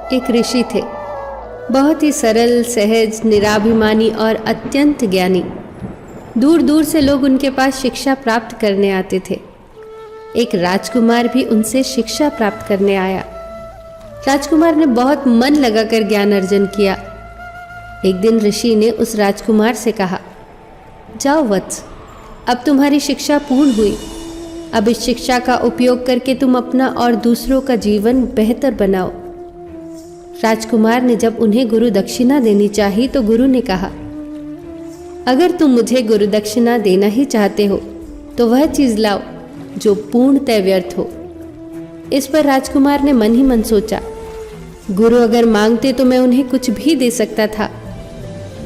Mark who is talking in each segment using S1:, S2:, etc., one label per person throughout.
S1: एक ऋषि थे, बहुत ही सरल, सहज, निराभिमानी और अत्यंत ज्ञानी। दूर दूर से लोग उनके पास शिक्षा प्राप्त करने आते थे। एक राजकुमार भी उनसे शिक्षा प्राप्त करने आया। राजकुमार ने बहुत मन लगाकर ज्ञान अर्जन किया। एक दिन ऋषि ने उस राजकुमार से कहा, जाओ वत्स, अब तुम्हारी शिक्षा पूर्ण हुई। अब इस शिक्षा का उपयोग करके तुम अपना और दूसरों का जीवन बेहतर बनाओ। राजकुमार ने जब उन्हें गुरु दक्षिणा देनी चाही तो गुरु ने कहा, अगर तुम मुझे गुरु दक्षिणा देना ही चाहते हो तो वह चीज लाओ जो पूर्णतः व्यर्थ हो। इस पर राजकुमार ने मन ही मन सोचा, गुरु अगर मांगते तो मैं उन्हें कुछ भी दे सकता था।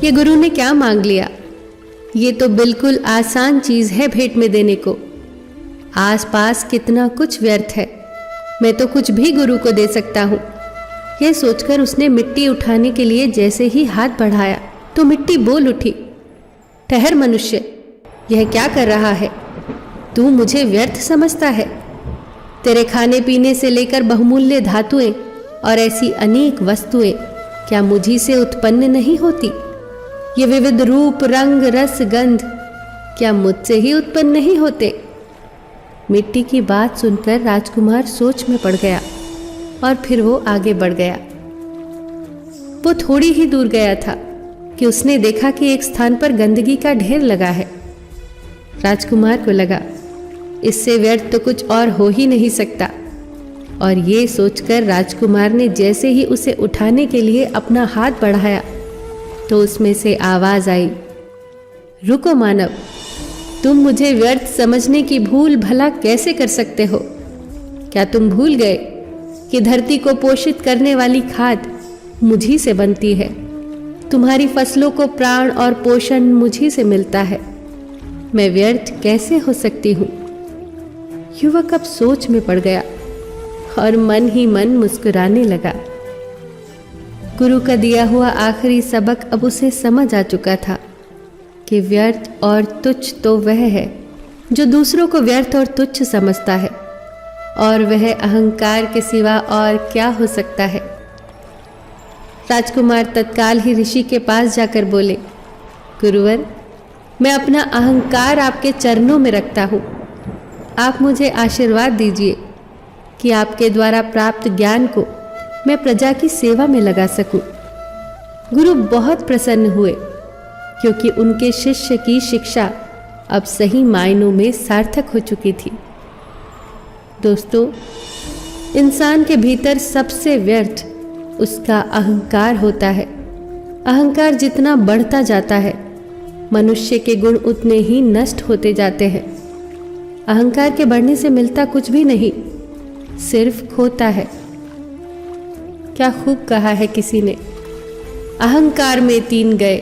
S1: ये गुरु ने क्या मांग लिया? ये तो बिल्कुल आसान चीज है भेंट में देने को। आसपास कितना कुछ व्यर्थ है, मैं तो कुछ भी गुरु को दे सकता हूँ। यह सोचकर उसने मिट्टी उठाने के लिए जैसे ही हाथ बढ़ाया तो मिट्टी बोल उठी, ठहर मनुष्य, यह क्या कर रहा है? तू मुझे व्यर्थ समझता है? तेरे खाने पीने से लेकर बहुमूल्य धातुएं और ऐसी अनेक वस्तुएं क्या मुझी से उत्पन्न नहीं होती? ये विविध रूप, रंग, रस, गंध क्या मुझसे ही उत्पन्न नहीं होते? मिट्टी की बात सुनकर राजकुमार सोच में पड़ गया और फिर वो आगे बढ़ गया। वो थोड़ी ही दूर गया था कि उसने देखा कि एक स्थान पर गंदगी का ढेर लगा है। राजकुमार को लगा, इससे व्यर्थ तो कुछ और हो ही नहीं सकता, और ये सोचकर राजकुमार ने जैसे ही उसे उठाने के लिए अपना हाथ बढ़ाया तो उसमें से आवाज आई, रुको मानव, तुम मुझे व्यर्थ समझने की भूल भला कैसे कर सकते हो? क्या तुम भूल गए कि धरती को पोषित करने वाली खाद मुझी से बनती है? तुम्हारी फसलों को प्राण और पोषण मुझी से मिलता है। मैं व्यर्थ कैसे हो सकती हूँ? युवक अब सोच में पड़ गया और मन ही मन मुस्कुराने लगा। गुरु का दिया हुआ आखिरी सबक अब उसे समझ आ चुका था कि व्यर्थ और तुच्छ तो वह है जो दूसरों को व्यर्थ और तुच्छ समझता है, और वह अहंकार के सिवा और क्या हो सकता है। राजकुमार तत्काल ही ऋषि के पास जाकर बोले, गुरुवर, मैं अपना अहंकार आपके चरणों में रखता हूँ। आप मुझे आशीर्वाद दीजिए कि आपके द्वारा प्राप्त ज्ञान को मैं प्रजा की सेवा में लगा सकूं। गुरु बहुत प्रसन्न हुए क्योंकि उनके शिष्य की शिक्षा अब सही मायनों में सार्थक हो चुकी थी। दोस्तों, इंसान के भीतर सबसे व्यर्थ उसका अहंकार होता है। अहंकार जितना बढ़ता जाता है, मनुष्य के गुण उतने ही नष्ट होते जाते हैं। अहंकार के बढ़ने से मिलता कुछ भी नहीं, सिर्फ खोता है। क्या खूब कहा है किसी ने, अहंकार में 3 गए,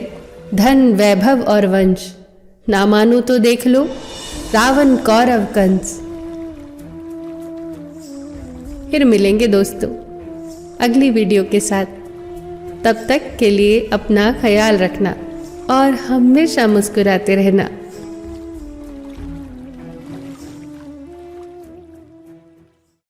S1: धन, वैभव और वंश। ना मानो तो देख लो रावण, कौरव, कंस। फिर मिलेंगे दोस्तों अगली वीडियो के साथ। तब तक के लिए अपना ख्याल रखना और हमेशा मुस्कुराते रहना।